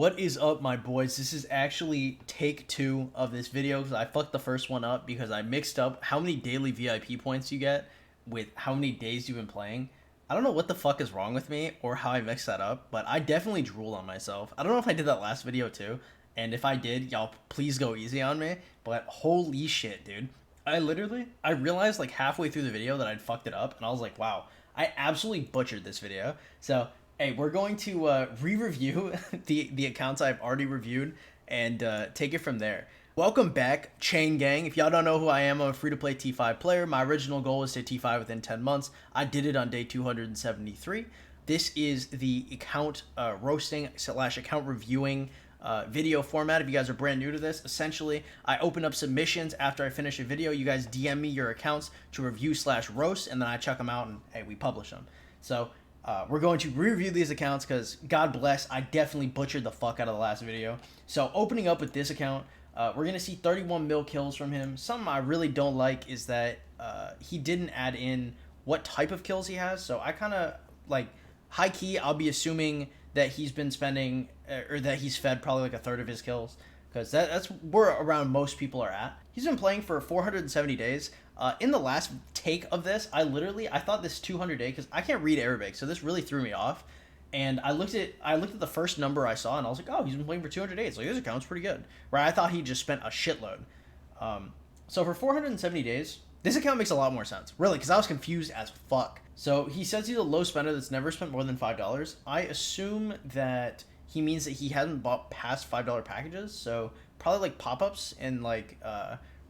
What is up, my boys? This is actually take two of this video because I fucked the first one up because I mixed up how many daily VIP points you get with how many days you've been playing. I don't know what the fuck is wrong with me or how I mixed that up, but I definitely drooled on myself. I don't know if I did that last video too, and if I did, y'all please go easy on me, but holy shit, dude. I realized like halfway through the video that I'd fucked it up, and I was like, wow, I absolutely butchered this video. So hey, we're going to re-review the accounts I've already reviewed and take it from there. Welcome back, Chain Gang. If y'all don't know who I am, I'm a free-to-play T5 player. My original goal was to T5 within 10 months. I did it on day 273. This is the account roasting / account reviewing video format. If you guys are brand new to this, essentially, I open up submissions after I finish a video. You guys DM me your accounts to review / roast, and then I check them out and, hey, we publish them. So we're going to review these accounts because, God bless, I definitely butchered the fuck out of the last video. So opening up with this account, we're going to see 31 mil kills from him. Something I really don't like is that he didn't add in what type of kills he has. So I kind of, like, high key, I'll be assuming that he's been spending, or that he's fed probably like a third of his kills. Because that's where around most people are at. He's been playing for 470 days. In the last take of this, I thought this 200 day, because I can't read Arabic, so this really threw me off. And I looked at the first number I saw, and I was like, oh, he's been playing for 200 days. Like, this account's pretty good. Right? I thought he just spent a shitload. So for 470 days, this account makes a lot more sense. Really, because I was confused as fuck. So he says he's a low spender that's never spent more than $5. I assume that he means that he hasn't bought past $5 packages. So probably like pop-ups and like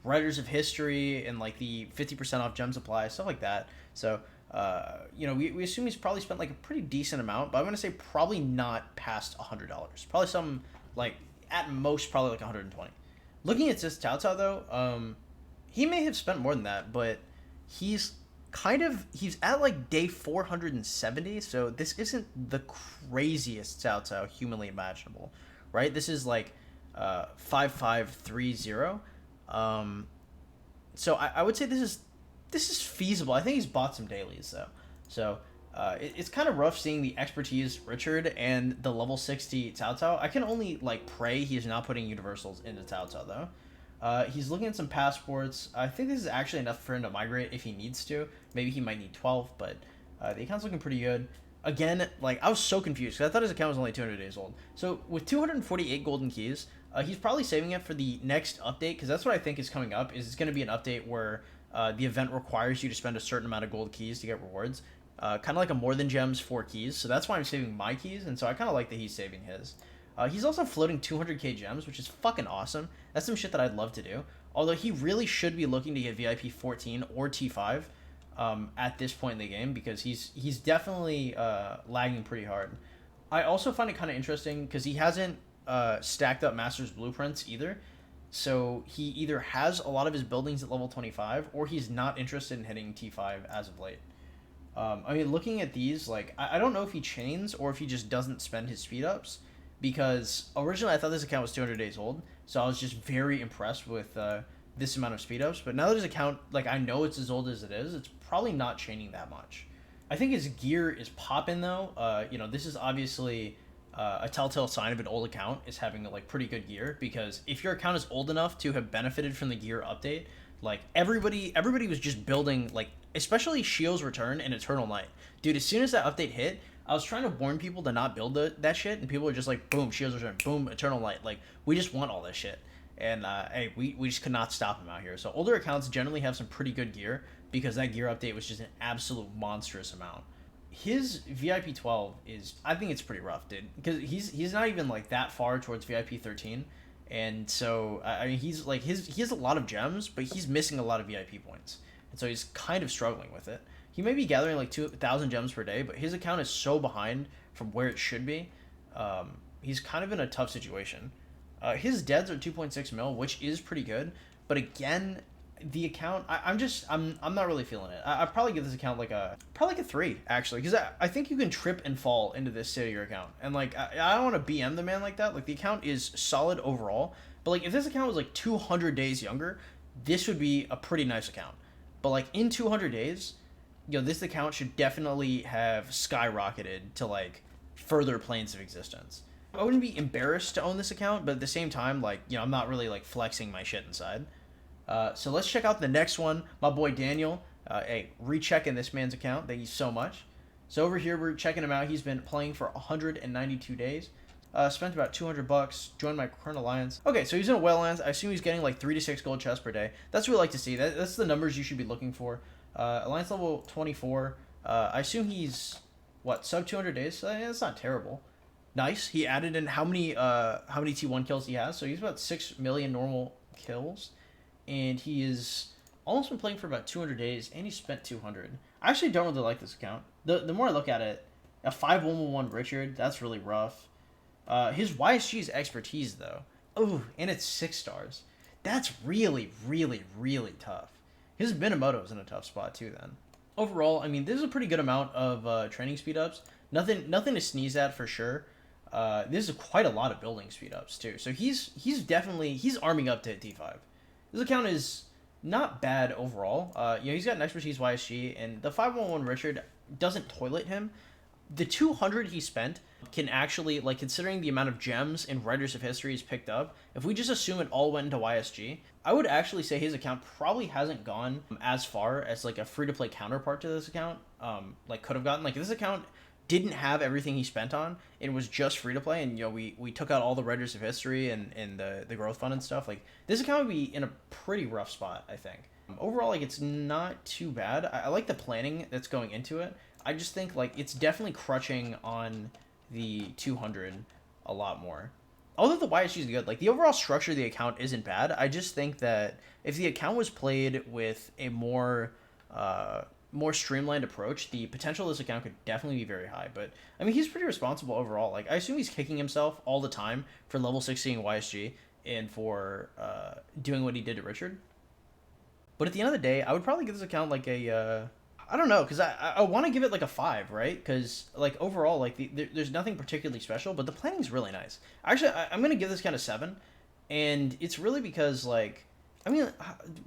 Writers of History and like the 50% off gem supply, stuff like that. So, we assume he's probably spent like a pretty decent amount, but I'm going to say probably not past $100. Probably some, like, at most, probably like 120. Looking at this Cao Cao, though, he may have spent more than that, but he's at like day 470, so this isn't the craziest Cao Cao humanly imaginable, right? This is like 5530. So I would say this is feasible. I think he's bought some dailies though, so it's kind of rough seeing the expertise Richard and the level 60 Cao Cao. I can only like pray he's not putting universals into Cao Cao though. He's looking at some passports. I think this is actually enough for him to migrate if he needs to. Maybe he might need 12, but the account's looking pretty good. Again, like, I was so confused because I thought his account was only 200 days old. So with 248 golden keys, he's probably saving it for the next update, because that's what I think is coming up. Is it's going to be an update where the event requires you to spend a certain amount of gold keys to get rewards. Kind of like a more than gems 4 keys. So that's why I'm saving my keys, and so I kind of like that he's saving his. He's also floating 200k gems, which is fucking awesome. That's some shit that I'd love to do. Although he really should be looking to get VIP 14 or T5 at this point in the game, because he's definitely lagging pretty hard. I also find it kind of interesting because he hasn't stacked up Master's Blueprints either. So he either has a lot of his buildings at level 25, or he's not interested in hitting T5 as of late. I mean, looking at these, like, I don't know if he chains or if he just doesn't spend his speed ups, because originally I thought this account was 200 days old, so I was just very impressed with this amount of speed ups. But now that his account, like, I know it's as old as it is, it's probably not chaining that much. I think his gear is popping though. This is obviously a telltale sign of an old account is having like pretty good gear, because if your account is old enough to have benefited from the gear update, like everybody was just building, like, especially Shio's Return and Eternal Night. Dude, as soon as that update hit, I was trying to warn people to not build that shit, and people are just like, boom, Shio's Return, boom, Eternal Light. Like, we just want all this shit. And, hey, we just could not stop them out here. So older accounts generally have some pretty good gear, because that gear update was just an absolute monstrous amount. His VIP 12 is, I think it's pretty rough, dude. Because he's not even, like, that far towards VIP 13. And so, I mean, he has a lot of gems, but he's missing a lot of VIP points. And so he's kind of struggling with it. He may be gathering like 2,000 gems per day, but his account is so behind from where it should be. He's kind of in a tough situation. His deads are 2.6 mil, which is pretty good. But again, the account, I'm not really feeling it. I'd probably give this account like a 3, actually, because I think you can trip and fall into this state of your account. And like, I don't want to BM the man like that. Like, the account is solid overall, but like, if this account was like 200 days younger, this would be a pretty nice account. But like, in 200 days, this account should definitely have skyrocketed to like further planes of existence. I wouldn't be embarrassed to own this account, but at the same time, like, I'm not really like flexing my shit inside. So let's check out the next one. My boy Daniel. Hey, rechecking this man's account. Thank you so much. So over here, we're checking him out. He's been playing for 192 days. Spent about 200 bucks. Joined my current alliance. Okay, so he's in a whale lands. I assume he's getting like 3 to 6 gold chests per day. That's what we like to see. That's the numbers you should be looking for. Alliance level 24. I assume he's what, sub 200 days. So that's not terrible. Nice. He added in how many T1 kills he has. So he's about 6 million normal kills, and he is almost been playing for about 200 days, and he spent 200. I actually don't really like this account. The more I look at it, a 5111 Richard, that's really rough. His YSG is expertise though. Oh, and it's 6 stars. That's really, really, really tough. His Minamoto's in a tough spot too then. Overall, I mean, this is a pretty good amount of training speed ups. Nothing to sneeze at for sure. This is quite a lot of building speed ups too. So he's definitely arming up to hit T5. This account is not bad overall. He's got an expertise YSG, and the 511 Richard doesn't toilet him. The 200 he spent can actually, like, considering the amount of gems and Writers of History he's picked up, if we just assume it all went into YSG, I would actually say his account probably hasn't gone as far as, like, a free-to-play counterpart to this account, could have gotten. Like, this account didn't have everything he spent on. It was just free-to-play, and, we took out all the Writers of History and the growth fund and stuff. Like, this account would be in a pretty rough spot, I think. Overall, like, it's not too bad. I like the planning that's going into it. I just think, like, it's definitely crutching on the 200 a lot more. Although the YSG is good, like, the overall structure of the account isn't bad. I just think that if the account was played with a more streamlined approach, the potential of this account could definitely be very high. But, I mean, he's pretty responsible overall. Like, I assume he's kicking himself all the time for level 16 YSG and for doing what he did to Richard. But at the end of the day, I would probably give this account, like, I don't know, because I want to give it like a 5, right? Because, like, overall, like, there's nothing particularly special, but the planning's really nice. Actually, I'm going to give this kind of 7, and it's really because, like, I mean,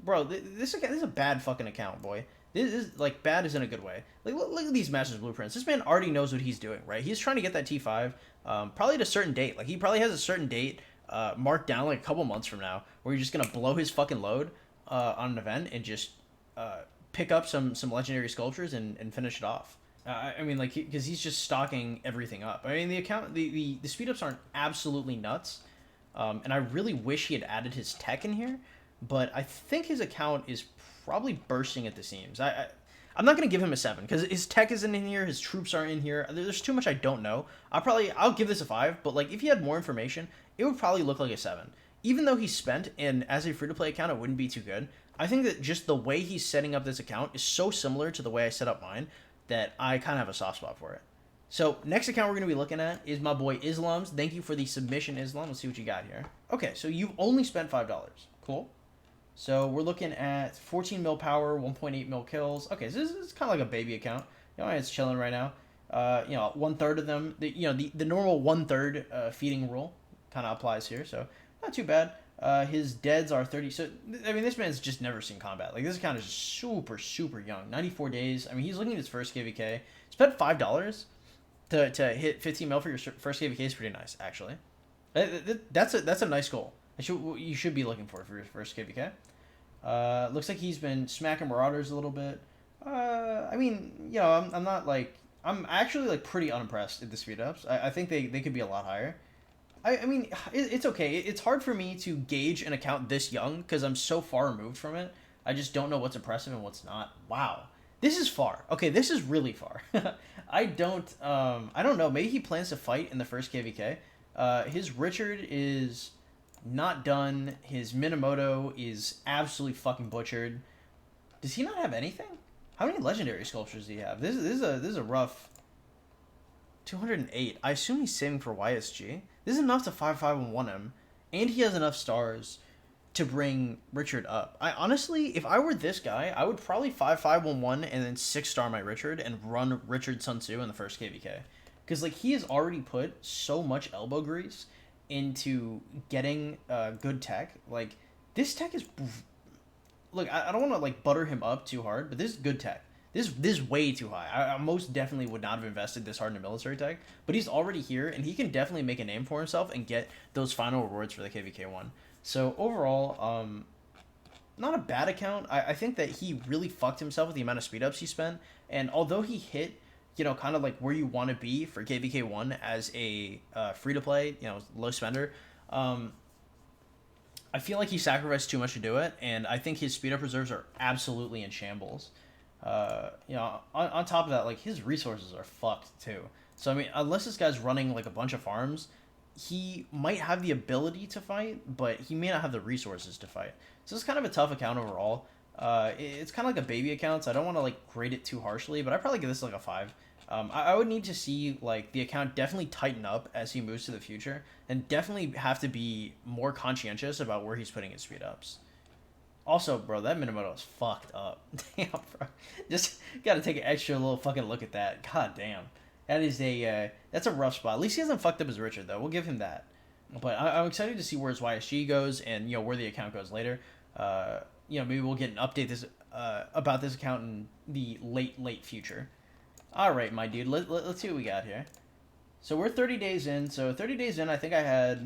bro, this is a bad fucking account, boy. This is, like, bad is in a good way. Like, look at these Master's Blueprints. This man already knows what he's doing, right? He's trying to get that T5, probably at a certain date. Like, he probably has a certain date marked down, like, a couple months from now, where you're just going to blow his fucking load on an event and just pick up some legendary sculptures and finish it off. I mean, like, because he's just stocking everything up. I mean, the account, the speed ups aren't absolutely nuts, and I really wish he had added his tech in here, but I think his account is probably bursting at the seams. I'm not gonna give him a 7 because his tech isn't in here, his troops aren't in here. There's too much I don't know. I'll give this a 5, but, like, if he had more information, it would probably look like a 7. Even though he's spent, and as a free-to-play account, it wouldn't be too good. I think that just the way he's setting up this account is so similar to the way I set up mine that I kind of have a soft spot for it. So, next account we're going to be looking at is my boy Islam's. Thank you for the submission, Islam. Let's see what you got here. Okay, so you've only spent $5. Cool. So, we're looking at 14 mil power, 1.8 mil kills. Okay, so this is kind of like a baby account. It's chilling right now. 1/3 of them, the normal 1/3 feeding rule kind of applies here, so not too bad. His deads are 30. So, I mean, this man's just never seen combat. Like, this account is super, super young. 94 days. I mean, he's looking at his first KVK. Spent $5 to hit 15 mil for your first KVK is pretty nice, actually. That's a nice goal. You should be looking for your first KVK. Looks like he's been smacking Marauders a little bit. I mean, I'm not, like... I'm actually, like, pretty unimpressed at the speed ups. I think they could be a lot higher. I mean, it's okay. It's hard for me to gauge an account this young because I'm so far removed from it. I just don't know what's impressive and what's not. Wow. This is far. Okay, this is really far. I don't know. Maybe he plans to fight in the first KVK. His Richard is not done. His Minamoto is absolutely fucking butchered. Does he not have anything? How many legendary sculptures do you have? This is a rough 208. I assume he's saving for YSG. This is enough to 5/5 him, and he has enough stars to bring Richard up. I honestly, if I were this guy, I would probably 5/5 and then 6-star my Richard and run Richard Sun Tzu in the first KVK. Because, like, he has already put so much elbow grease into getting good tech. Like, this tech is... Look, I don't want to, like, butter him up too hard, but this is good tech. This is way too high. I most definitely would not have invested this hard in a military tech, but he's already here, and he can definitely make a name for himself and get those final rewards for the KVK one. So overall, not a bad account. I think that he really fucked himself with the amount of speed ups he spent, and although he hit, kind of like where you want to be for KVK one as a free to play, low spender. I feel like he sacrificed too much to do it, and I think his speed up reserves are absolutely in shambles. On top of that, like his resources are fucked too. So I mean, unless this guy's running like a bunch of farms, he might have the ability to fight, but he may not have the resources to fight. So it's kind of a tough account overall. It's kind of like a baby account, so I don't want to like grade it too harshly, but I probably give this like a 5. I would need to see like the account definitely tighten up as he moves to the future, and definitely have to be more conscientious about where he's putting his speed ups. Also, bro, that Minamoto is fucked up. Damn, bro. Just gotta take an extra little fucking look at that. God damn. That is that's a rough spot. At least he hasn't fucked up as Richard, though. We'll give him that. But I'm excited to see where his YSG goes and, where the account goes later. Maybe we'll get an update about this account in the late future. All right, my dude. Let's see what we got here. So we're 30 days in. So 30 days in, I think I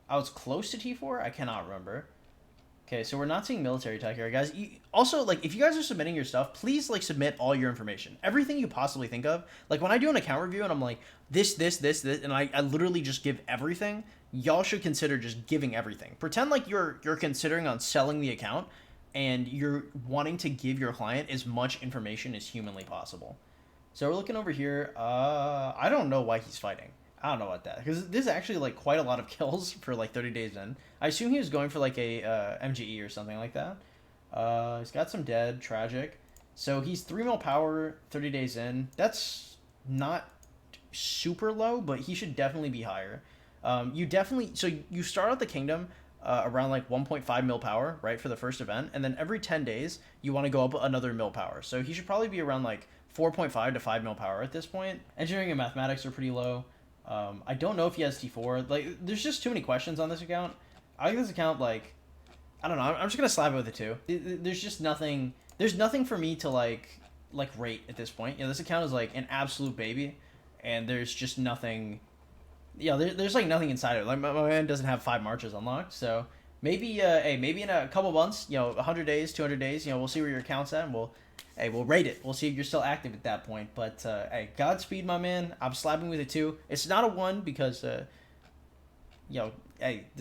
was close to T4. I cannot remember. Okay, so we're not seeing military tech here, guys. Also, like, if you guys are submitting your stuff, please, like, submit all your information. Everything you possibly think of. Like, when I do an account review and I'm like, this, and I literally just give everything, y'all should consider just giving everything. Pretend like you're considering on selling the account, and you're wanting to give your client as much information as humanly possible. So we're looking over here. I don't know why he's fighting. I don't know about that, because this is actually like quite a lot of kills for like 30 days in. I assume he was going for like a MGE or something like that. He's got some dead, tragic. So he's 3 mil power 30 days in. That's not super low, but he should definitely be higher. So you start out the kingdom around like 1.5 mil power, right, for the first event, and then every 10 days you want to go up another mil power. So he should probably be around like 4.5 to 5 mil power at this point. Engineering and mathematics are pretty low. I don't know if he has T4. Like, there's just too many questions on this account. I think this account, like, I don't know. I'm just gonna slap it with a 2. There's just nothing. There's nothing for me to like rate at this point. This account is like an absolute baby, and there's just nothing. There's like nothing inside of it. Like my man doesn't have 5 marches unlocked, so maybe maybe in a couple months, 100 days, 200 days, we'll see where your account's at, and we'll rate it. We'll see if you're still active at that point. But, Godspeed, my man. I'm slapping with a 2. It's not a 1 because, this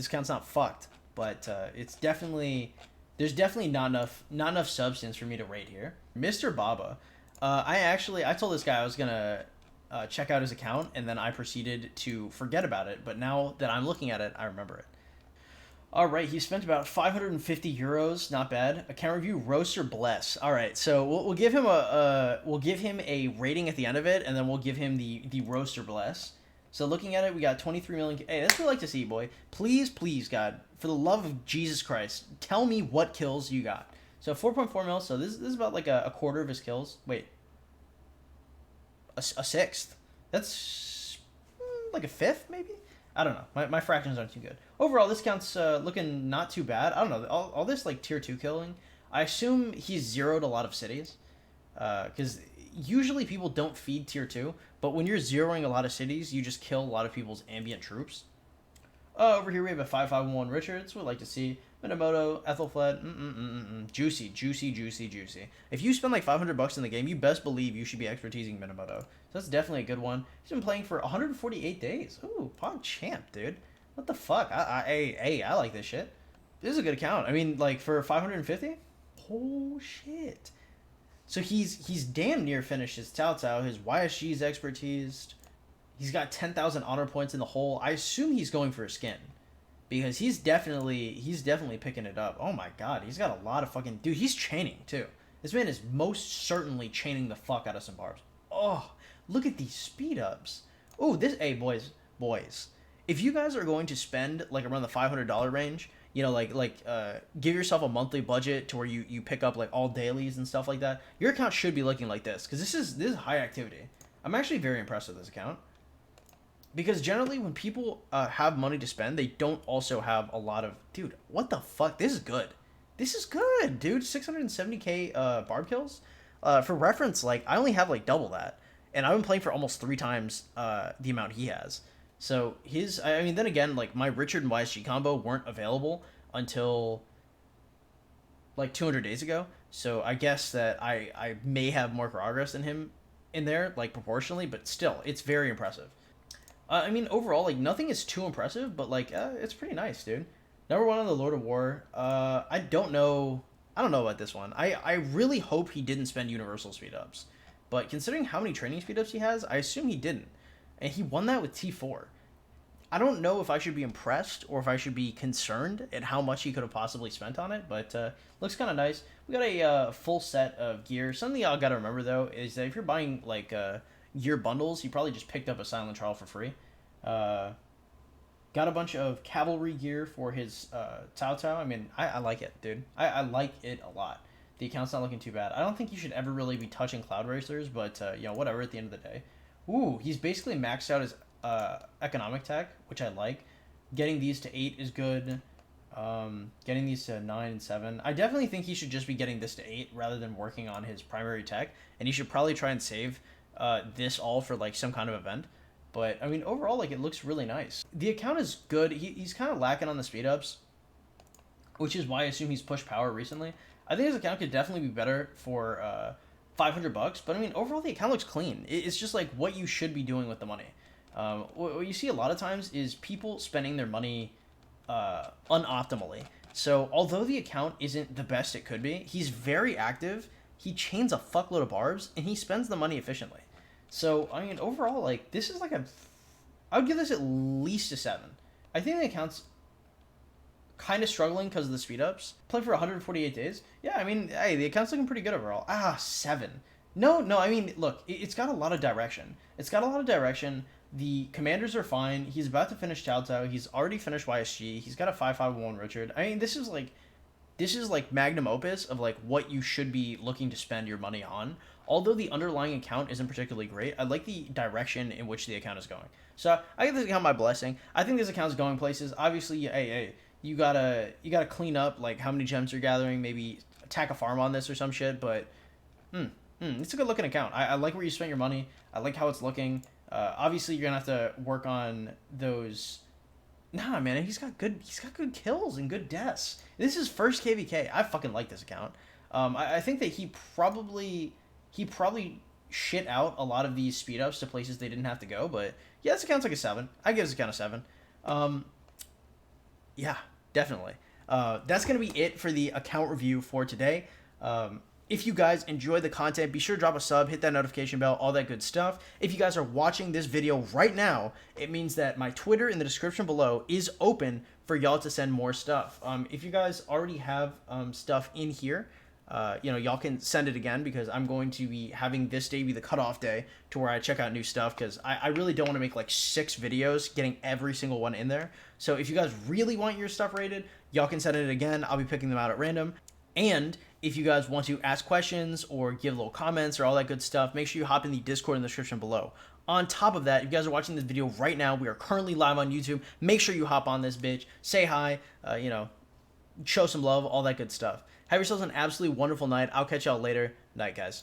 account's not fucked. But there's definitely not enough substance for me to rate here. Mr. Baba. I told this guy I was going to check out his account, and then I proceeded to forget about it. But now that I'm looking at it, I remember it. All right, he spent about 550 euros. Not bad. Account review, roast or bless. All right, so we'll give him a rating at the end of it, and then we'll give him the roast or bless. So looking at it, we got 23 million. Hey, that's what I like to see, boy. Please, God, for the love of Jesus Christ, tell me what kills you got. So 4.4 mil. So this is about like a quarter of his kills. Wait, a sixth. That's like a fifth, maybe. I don't know. My fractions aren't too good. Overall, this count's looking not too bad. I don't know. All this, like, tier 2 killing, I assume he's zeroed a lot of cities. Because usually people don't feed tier 2, but when you're zeroing a lot of cities, you just kill a lot of people's ambient troops. Over here we have a 551 Richards. We'd like to see Minamoto, Ethelfled. Juicy. If you spend like $500 in the game, you best believe you should be expertising Minamoto. So that's definitely a good one. He's been playing for 148 days. Ooh, Pog champ, dude. What the fuck? I like this shit. This is a good account. I mean, like, for 550? Oh, shit. So he's damn near finished his Cao Cao. His YSG's expertised. He's got 10,000 honor points in the hole. I assume he's going for a skin, because he's definitely picking it up. Oh my god, he's got a lot of fucking... Dude, he's chaining, too. This man is most certainly chaining the fuck out of some barbs. Oh, look at these speed ups. Oh, this... Hey, boys. If you guys are going to spend, like, around the $500 range, give yourself a monthly budget to where you pick up, like, all dailies and stuff like that, your account should be looking like this, because this is high activity. I'm actually very impressed with this account. Because generally, when people have money to spend, they don't also have a lot of... Dude, what the fuck? This is good. This is good, dude. 670k barb kills. For reference, like I only have like double that, and I've been playing for almost 3 times the amount he has. So his, I mean, then again, like my Richard and YSG combo weren't available until like 200 days ago. So I guess that I may have more progress than him in there, like proportionally, but still, it's very impressive. I mean, overall, like nothing is too impressive, but like it's pretty nice, dude. Number one on the Lord of War. I don't know. I don't know about this one. I really hope he didn't spend universal speed ups, but considering how many training speed ups he has, I assume he didn't, and he won that with T4. I don't know if I should be impressed or if I should be concerned at how much he could have possibly spent on it, but looks kind of nice. We got a full set of gear. Something y'all got to remember, though, is that if you're buying, like, gear bundles, you probably just picked up a Silent Trial for free. Uh, got a bunch of cavalry gear for his Cao Cao. I mean, I like it, dude. I like it a lot. The account's not looking too bad. I don't think you should ever really be touching Cloud Racers, but, whatever at the end of the day. Ooh, he's basically maxed out his economic tech, which I like. Getting these to 8 is good. Getting these to 9 and 7. I definitely think he should just be getting this to 8 rather than working on his primary tech. And he should probably try and save this all for like some kind of event. But I mean, overall, like it looks really nice. The account is good. He's kind of lacking on the speed ups, which is why I assume he's pushed power recently. I think his account could definitely be better for $500. But I mean, overall, the account looks clean. It's just like what you should be doing with the money. What you see a lot of times is people spending their money unoptimally. So although the account isn't the best it could be, he's very active. He chains a fuckload of barbs and he spends the money efficiently. So I mean, overall, like this is like I would give this at least a 7. I think the account's kind of struggling because of the speed ups. Play for 148 days. Yeah, I mean, hey, the account's looking pretty good overall. 7. No, I mean, look, it's got a lot of direction. The commanders are fine. He's about to finish Cao Cao. He's already finished YSG. He's got a 5.51 Richard. I mean, this is like magnum opus of like what you should be looking to spend your money on. Although the underlying account isn't particularly great, I like the direction in which the account is going. So I give this account my blessing. I think this account's going places. Obviously, hey, you gotta clean up like how many gems you're gathering. Maybe attack a farm on this or some shit. But it's a good looking account. I like where you spent your money. I like how it's looking. Obviously, you're gonna have to work on those. Nah, man, he's got good kills and good deaths. This is first KVK. I fucking like this account. I think that he probably shit out a lot of these speed ups to places they didn't have to go. But yeah, this account's like a 7. I give this account a 7. Yeah, definitely. That's gonna be it for the account review for today. If you guys enjoy the content, be sure to drop a sub, hit that notification bell, all that good stuff. If you guys are watching this video right now, it means that my Twitter in the description below is open for y'all to send more stuff. If you guys already have stuff in here, y'all can send it again because I'm going to be having this day be the cutoff day to where I check out new stuff because I really don't want to make like 6 videos getting every single one in there. So if you guys really want your stuff rated, y'all can send it again. I'll be picking them out at random. And if you guys want to ask questions or give little comments or all that good stuff, make sure you hop in the Discord in the description below. On top of that, if you guys are watching this video right now, we are currently live on YouTube. Make sure you hop on this bitch, say hi, show some love, all that good stuff. Have yourselves an absolutely wonderful night. I'll catch y'all later. Night, guys.